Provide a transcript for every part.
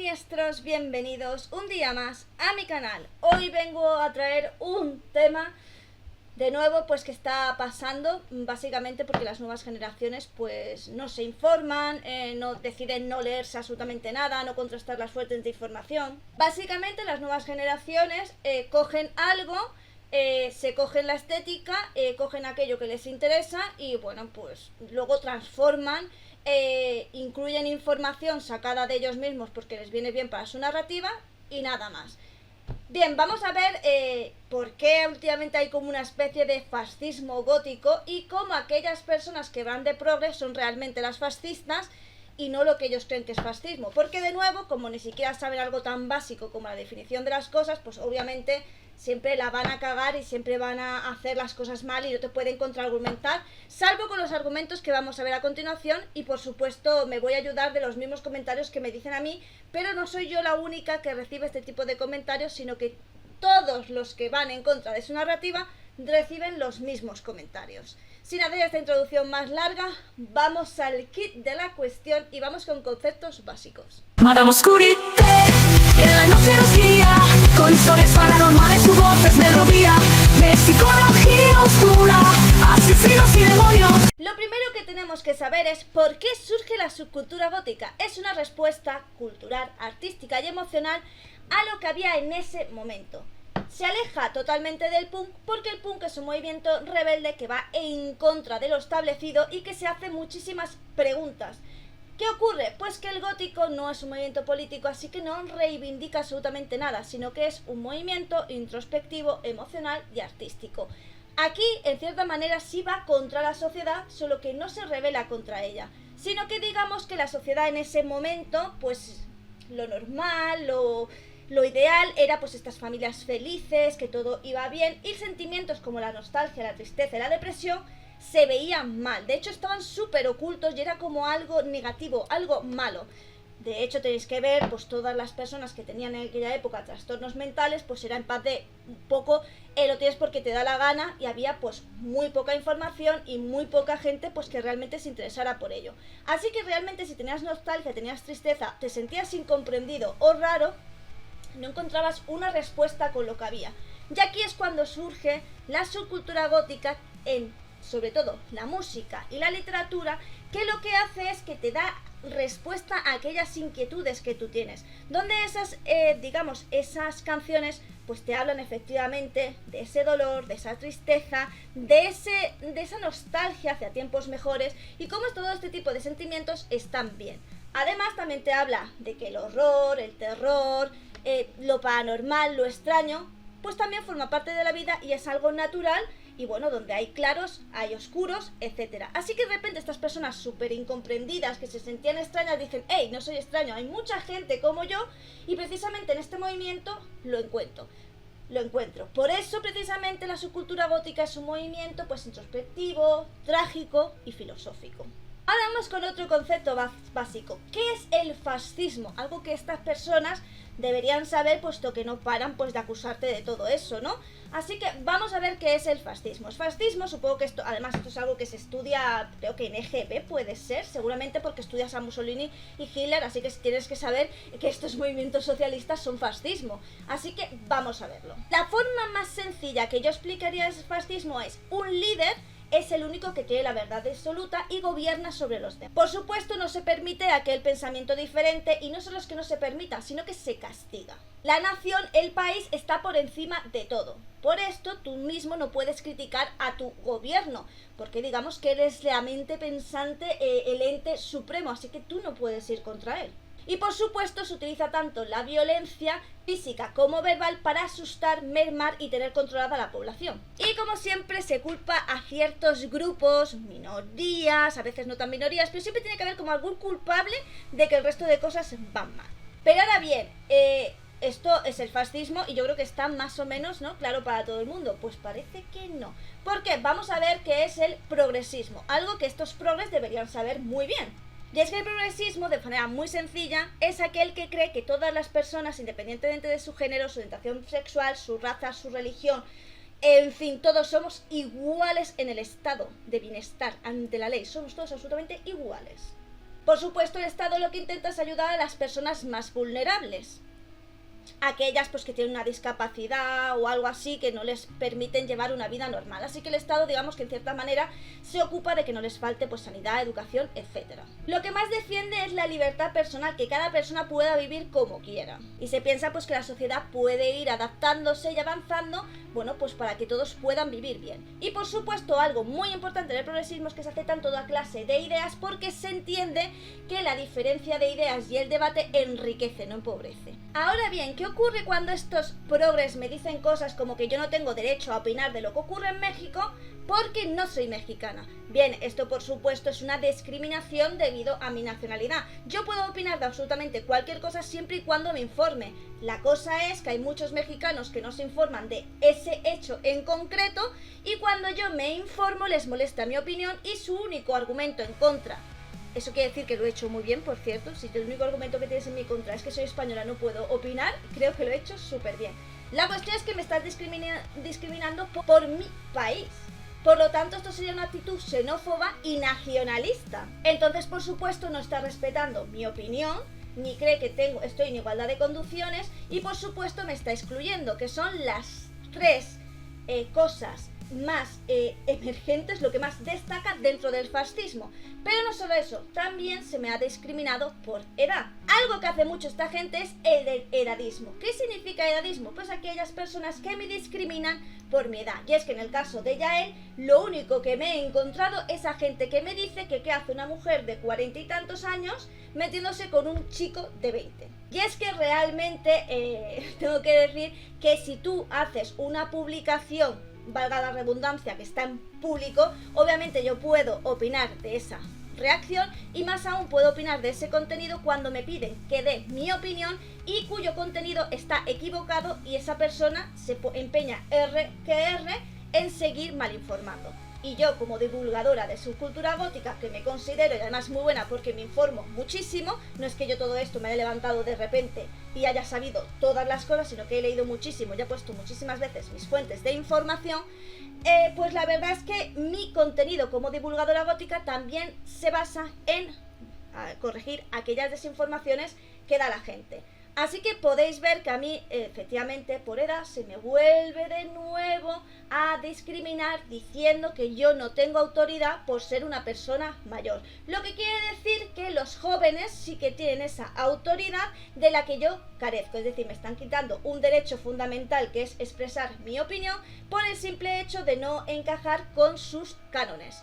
siniestros, bienvenidos un día más a mi canal. Hoy vengo a traer un tema de nuevo pues que está pasando básicamente porque las nuevas generaciones pues no se informan, no deciden no leerse absolutamente nada, no contrastar las fuentes de información. Básicamente las nuevas generaciones cogen algo, se cogen la estética, cogen aquello que les interesa y bueno pues luego transforman, incluyen información sacada de ellos mismos porque les viene bien para su narrativa y nada más. Bien, vamos a ver por qué últimamente hay como una especie de fascismo gótico y cómo aquellas personas que van de progres son realmente las fascistas y no lo que ellos creen que es fascismo. Porque de nuevo, como ni siquiera saben algo tan básico como la definición de las cosas, pues obviamente siempre la van a cagar y siempre van a hacer las cosas mal y no te pueden contraargumentar, salvo con los argumentos que vamos a ver a continuación. Y por supuesto me voy a ayudar de los mismos comentarios que me dicen a mí, pero no soy yo la única que recibe este tipo de comentarios, sino que todos los que van en contra de su narrativa reciben los mismos comentarios. Sin hacer esta introducción más larga, vamos al kit de la cuestión y vamos con conceptos básicos. Madame Oscurité, que la noche nos guía, con historias paranormales, su voz es melodía, de psicología oscura, asesinos y demonios. Lo primero que tenemos que saber es por qué surge la subcultura gótica. Es una respuesta cultural, artística y emocional a lo que había en ese momento. Se aleja totalmente del punk porque el punk es un movimiento rebelde que va en contra de lo establecido y que se hace muchísimas preguntas. ¿Qué ocurre? Pues que el gótico no es un movimiento político, así que no reivindica absolutamente nada, sino que es un movimiento introspectivo, emocional y artístico. Aquí, en cierta manera, sí va contra la sociedad, solo que no se rebela contra ella, sino que digamos que la sociedad en ese momento, pues lo normal, lo ideal era pues estas familias felices, que todo iba bien, y sentimientos como la nostalgia, la tristeza y la depresión se veían mal. De hecho estaban súper ocultos y era como algo negativo, algo malo. De hecho tenéis que ver pues todas las personas que tenían en aquella época trastornos mentales, pues era en paz de un poco, lo tienes porque te da la gana, y había pues muy poca información y muy poca gente pues que realmente se interesara por ello. Así que realmente si tenías nostalgia, tenías tristeza, te sentías incomprendido o raro, no encontrabas una respuesta con lo que había. Y aquí es cuando surge la subcultura gótica en, sobre todo, la música y la literatura, que lo que hace es que te da respuesta a aquellas inquietudes que tú tienes, donde esas, digamos, esas canciones pues te hablan efectivamente de ese dolor, de esa tristeza, de esa nostalgia hacia tiempos mejores y cómo todo este tipo de sentimientos están bien. Además también te habla de que el horror, el terror, lo paranormal, lo extraño, pues también forma parte de la vida y es algo natural. Y bueno, donde hay claros, hay oscuros, etc. Así que de repente estas personas súper incomprendidas que se sentían extrañas dicen: hey, no soy extraño, hay mucha gente como yo, y precisamente en este movimiento lo encuentro. Por eso precisamente la subcultura gótica es un movimiento pues introspectivo, trágico y filosófico. Ahora vamos con otro concepto básico. ¿Qué es el fascismo? Algo que estas personas deberían saber, puesto que no paran pues de acusarte de todo eso, ¿no? Así que vamos a ver qué es el fascismo. El fascismo, supongo que esto, además esto es algo que se estudia, creo que en EGB puede ser, seguramente porque estudias a Mussolini y Hitler, así que tienes que saber que estos movimientos socialistas son fascismo. Así que vamos a verlo. La forma más sencilla que yo explicaría el fascismo es: un líder es el único que tiene la verdad absoluta y gobierna sobre los demás. Por supuesto, no se permite aquel pensamiento diferente, y no solo es que no se permita, sino que se castiga. La nación, el país, está por encima de todo. Por esto, tú mismo no puedes criticar a tu gobierno, porque digamos que eres la mente pensante, el ente supremo, así que tú no puedes ir contra él. Y por supuesto se utiliza tanto la violencia física como verbal para asustar, mermar y tener controlada a la población. Y como siempre se culpa a ciertos grupos, minorías, a veces no tan minorías, pero siempre tiene que haber como algún culpable de que el resto de cosas van mal. Pero ahora bien, esto es el fascismo y yo creo que está más o menos, ¿no?, claro para todo el mundo. Pues parece que no. ¿Por qué? Vamos a ver qué es el progresismo, algo que estos progres deberían saber muy bien. Y es que el progresismo, de manera muy sencilla, es aquel que cree que todas las personas, independientemente de su género, su orientación sexual, su raza, su religión, en fin, todos somos iguales en el estado de bienestar ante la ley. Somos todos absolutamente iguales. Por supuesto, el Estado lo que intenta es ayudar a las personas más vulnerables, aquellas pues que tienen una discapacidad o algo así que no les permiten llevar una vida normal. Así que el Estado, digamos que en cierta manera se ocupa de que no les falte pues sanidad, educación, etcétera. Lo que más defiende es la libertad personal, que cada persona pueda vivir como quiera. Y se piensa pues que la sociedad puede ir adaptándose y avanzando, bueno, pues para que todos puedan vivir bien. Y por supuesto, algo muy importante del progresismo es que se aceptan toda clase de ideas, porque se entiende que la diferencia de ideas y el debate enriquece, no empobrece. Ahora bien, ¿qué ocurre cuando estos progres me dicen cosas como que yo no tengo derecho a opinar de lo que ocurre en México porque no soy mexicana? Bien, esto por supuesto es una discriminación debido a mi nacionalidad. Yo puedo opinar de absolutamente cualquier cosa siempre y cuando me informe. La cosa es que hay muchos mexicanos que no se informan de ese hecho en concreto, y cuando yo me informo les molesta mi opinión y su único argumento en contra. Eso quiere decir que lo he hecho muy bien, por cierto. Si el único argumento que tienes en mi contra es que soy española, no puedo opinar, creo que lo he hecho súper bien. La cuestión es que me estás discriminando por mi país. Por lo tanto, esto sería una actitud xenófoba y nacionalista. Entonces, por supuesto, no está respetando mi opinión, ni cree que estoy en igualdad de condiciones, y por supuesto me está excluyendo, que son las tres cosas más emergentes, lo que más destaca dentro del fascismo. Pero no solo eso, también se me ha discriminado por edad. Algo que hace mucho esta gente es el del edadismo. ¿Qué significa edadismo? Pues aquellas personas que me discriminan por mi edad. Y es que en el caso de Yael, lo único que me he encontrado es a gente que me dice que qué hace una mujer de 40 y tantos años metiéndose con un chico de 20. Y es que realmente tengo que decir que si tú haces una publicación, valga la redundancia, que está en público, obviamente yo puedo opinar de esa reacción, y más aún puedo opinar de ese contenido cuando me piden que dé mi opinión y cuyo contenido está equivocado, y esa persona se empeña en seguir malinformando. Y yo, como divulgadora de subcultura gótica, que me considero y además muy buena porque me informo muchísimo, no es que yo todo esto me haya levantado de repente y haya sabido todas las cosas, sino que he leído muchísimo y he puesto muchísimas veces mis fuentes de información, pues la verdad es que mi contenido como divulgadora gótica también se basa en corregir aquellas desinformaciones que da la gente. Así que podéis ver que a mí, efectivamente, por edad se me vuelve de nuevo a discriminar diciendo que yo no tengo autoridad por ser una persona mayor. Lo que quiere decir que los jóvenes sí que tienen esa autoridad de la que yo carezco. Es decir, me están quitando un derecho fundamental, que es expresar mi opinión, por el simple hecho de no encajar con sus cánones.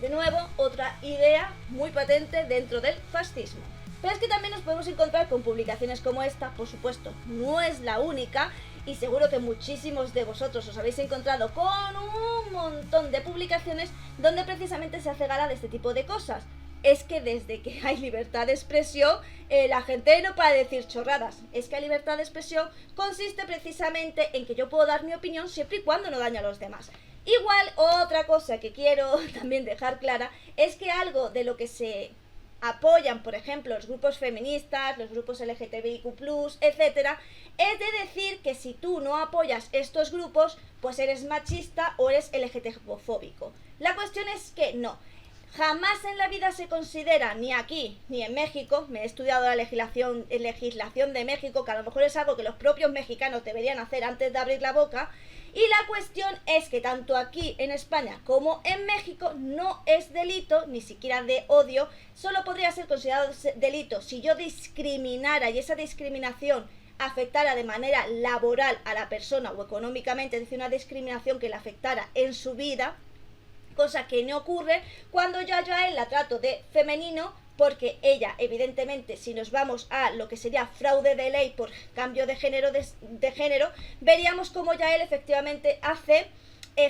De nuevo, otra idea muy patente dentro del fascismo. Pero es que también nos podemos encontrar con publicaciones como esta, por supuesto, no es la única, y seguro que muchísimos de vosotros os habéis encontrado con un montón de publicaciones donde precisamente se hace gala de este tipo de cosas. Es que desde que hay libertad de expresión, la gente no para de decir chorradas. Es que la libertad de expresión consiste precisamente en que yo puedo dar mi opinión siempre y cuando no dañe a los demás. Igual, otra cosa que quiero también dejar clara es que algo de lo que se apoyan, por ejemplo, los grupos feministas, los grupos LGTBIQ+, etcétera, es de decir que si tú no apoyas estos grupos, pues eres machista o eres LGTBofóbico. La cuestión es que no. Jamás en la vida se considera, ni aquí ni en México, me he estudiado la legislación de México, que a lo mejor es algo que los propios mexicanos deberían hacer antes de abrir la boca, y la cuestión es que tanto aquí en España como en México no es delito, ni siquiera de odio, solo podría ser considerado delito si yo discriminara y esa discriminación afectara de manera laboral a la persona o económicamente, es decir, una discriminación que le afectara en su vida, cosa que no ocurre cuando yo a él la trato de femenino, porque ella, evidentemente, si nos vamos a lo que sería fraude de ley por cambio de género, veríamos cómo ya él efectivamente hace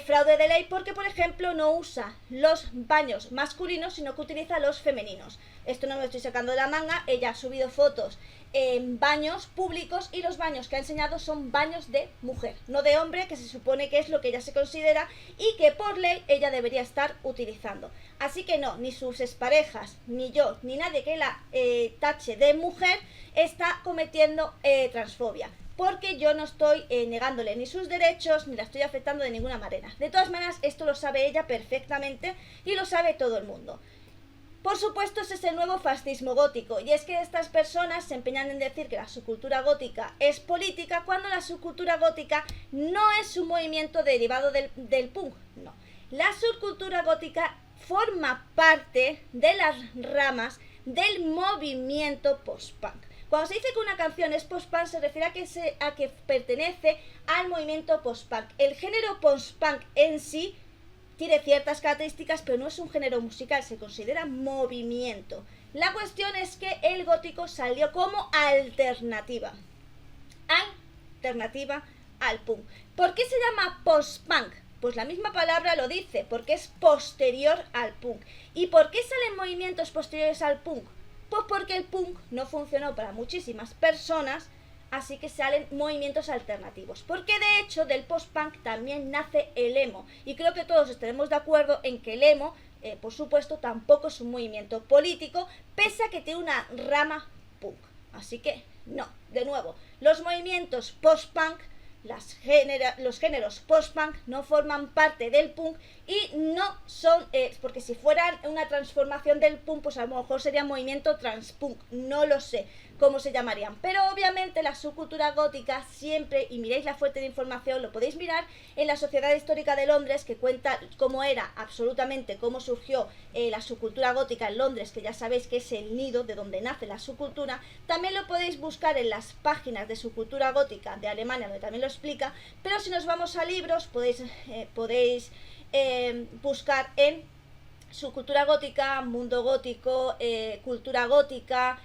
fraude de ley porque, por ejemplo, no usa los baños masculinos, sino que utiliza los femeninos. Esto no me lo estoy sacando de la manga, ella ha subido fotos en baños públicos y los baños que ha enseñado son baños de mujer, no de hombre, que se supone que es lo que ella se considera y que por ley ella debería estar utilizando. Así que no, ni sus exparejas, ni yo, ni nadie que la tache de mujer está cometiendo transfobia, porque yo no estoy negándole ni sus derechos, ni la estoy afectando de ninguna manera. De todas maneras, esto lo sabe ella perfectamente y lo sabe todo el mundo. Por supuesto, ese es el nuevo fascismo gótico, y es que estas personas se empeñan en decir que la subcultura gótica es política, cuando la subcultura gótica no es un movimiento derivado del punk, no. La subcultura gótica forma parte de las ramas del movimiento post-punk. Cuando se dice que una canción es post-punk, se refiere a que pertenece al movimiento post-punk. El género post-punk en sí tiene ciertas características, pero no es un género musical, se considera movimiento. La cuestión es que el gótico salió como alternativa al punk. ¿Por qué se llama post-punk? Pues la misma palabra lo dice, porque es posterior al punk. ¿Y por qué salen movimientos posteriores al punk? Pues porque el punk no funcionó para muchísimas personas, así que salen movimientos alternativos. Porque de hecho del post-punk también nace el emo. Y creo que todos estaremos de acuerdo en que el emo, por supuesto, tampoco es un movimiento político, pese a que tiene una rama punk. Así que no, de nuevo, los movimientos post-punk, los géneros post-punk no forman parte del punk y no son, porque si fueran una transformación del punk, pues a lo mejor sería movimiento transpunk, no lo sé cómo se llamarían, pero obviamente la subcultura gótica siempre, y miréis la fuente de información, lo podéis mirar en la Sociedad Histórica de Londres, que cuenta cómo era absolutamente, cómo surgió la subcultura gótica en Londres, que ya sabéis que es el nido de donde nace la subcultura. También lo podéis buscar en las páginas de subcultura gótica de Alemania, donde también lo explica, pero si nos vamos a libros, podéis buscar en subcultura gótica, mundo gótico, cultura gótica,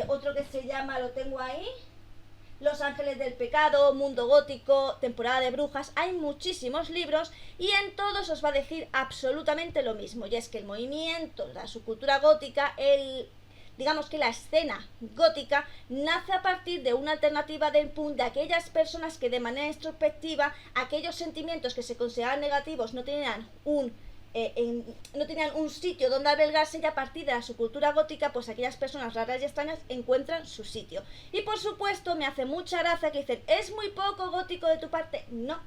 otro que se llama, lo tengo ahí, Los Ángeles del Pecado, Mundo Gótico, Temporada de Brujas. Hay muchísimos libros y en todos os va a decir absolutamente lo mismo, y es que el movimiento, la subcultura gótica, digamos que la escena gótica nace a partir de una alternativa del punk, de aquellas personas que de manera introspectiva, aquellos sentimientos que se consideraban negativos no tenían un sitio donde albergarse, y a partir de la subcultura gótica, pues aquellas personas raras y extrañas encuentran su sitio. Y por supuesto me hace mucha gracia que dicen, ¿es muy poco gótico de tu parte? No,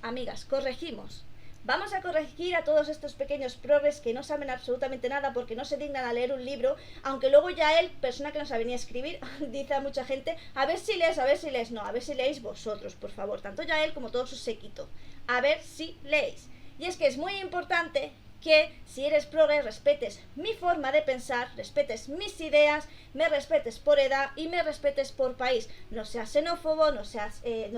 amigas, corregimos. Vamos a corregir a todos estos pequeños progres que no saben absolutamente nada porque no se dignan a leer un libro, aunque luego ya él, persona que no sabe ni escribir, dice a mucha gente, a ver si lees, no, a ver si leéis vosotros, por favor, tanto ya él como todo su séquito, a ver si leéis. Y es que es muy importante que si eres progre respetes mi forma de pensar, respetes mis ideas, me respetes por edad y me respetes por país. No seas xenófobo, no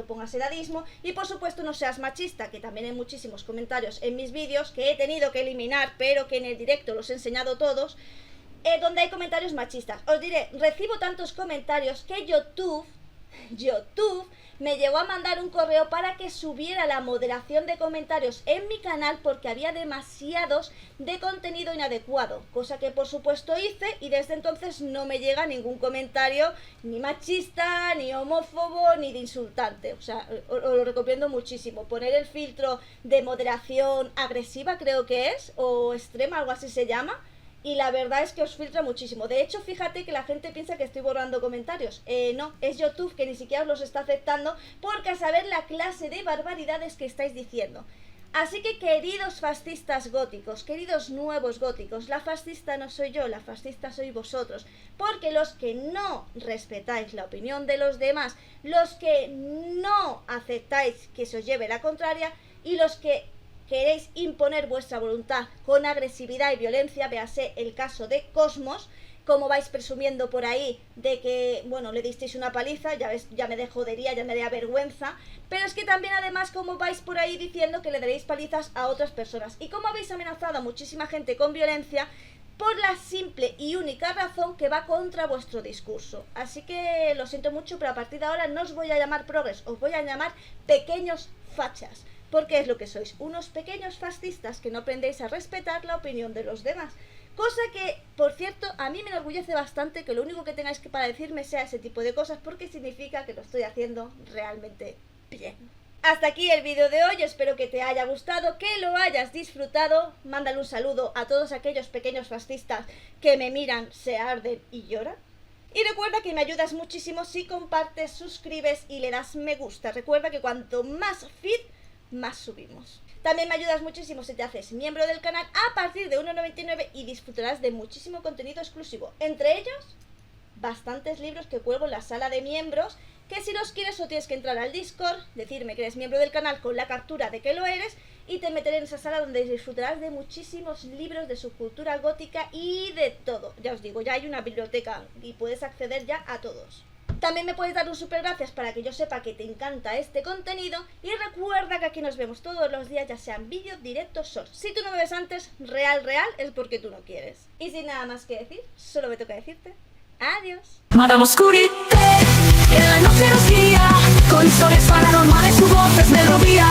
pongas edadismo y por supuesto no seas machista, que también hay muchísimos comentarios en mis vídeos que he tenido que eliminar, pero que en el directo los he enseñado todos, donde hay comentarios machistas. Os diré, recibo tantos comentarios que YouTube me llegó a mandar un correo para que subiera la moderación de comentarios en mi canal porque había demasiados de contenido inadecuado, cosa que por supuesto hice, y desde entonces no me llega ningún comentario ni machista, ni homófobo, ni de insultante. O sea, os lo recomiendo muchísimo, poner el filtro de moderación agresiva, creo que es, o extrema, algo así se llama, y la verdad es que os filtra muchísimo. De hecho, fíjate que la gente piensa que estoy borrando comentarios. No, es YouTube que ni siquiera os los está aceptando, porque a saber la clase de barbaridades que estáis diciendo. Así que, queridos fascistas góticos, queridos nuevos góticos, la fascista no soy yo, la fascista sois vosotros, porque los que no respetáis la opinión de los demás, los que no aceptáis que se os lleve la contraria, y los que queréis imponer vuestra voluntad con agresividad y violencia, véase el caso de Cosmos, como vais presumiendo por ahí de que, bueno, le disteis una paliza, ya ves, ya me de jodería, ya me da vergüenza, pero es que también además como vais por ahí diciendo que le daréis palizas a otras personas, y como habéis amenazado a muchísima gente con violencia, por la simple y única razón que va contra vuestro discurso. Así que lo siento mucho, pero a partir de ahora no os voy a llamar progres, os voy a llamar pequeños fachas. Porque es lo que sois, unos pequeños fascistas que no aprendéis a respetar la opinión de los demás. Cosa que, por cierto, a mí me enorgullece bastante que lo único que tengáis que para decirme sea ese tipo de cosas, porque significa que lo estoy haciendo realmente bien. Hasta aquí el vídeo de hoy, espero que te haya gustado, que lo hayas disfrutado. Mándale un saludo a todos aquellos pequeños fascistas que me miran, se arden y lloran. Y recuerda que me ayudas muchísimo si compartes, suscribes y le das me gusta. Recuerda que cuanto más feed, más subimos. También me ayudas muchísimo si te haces miembro del canal a partir de 1,99 y disfrutarás de muchísimo contenido exclusivo. Entre ellos, bastantes libros que cuelgo en la sala de miembros, que si los quieres solo tienes que entrar al Discord, decirme que eres miembro del canal con la captura de que lo eres y te meteré en esa sala donde disfrutarás de muchísimos libros de subcultura gótica y de todo. Ya os digo, ya hay una biblioteca y puedes acceder ya a todos. También me puedes dar un super gracias para que yo sepa que te encanta este contenido y recuerda que aquí nos vemos todos los días, ya sean vídeos, directos, shorts. Si tú no me ves antes, real, es porque tú no quieres. Y sin nada más que decir, solo me toca decirte adiós. Madame Oscurité, que la noche nos guía, con historias paranormales, su voz es melodía.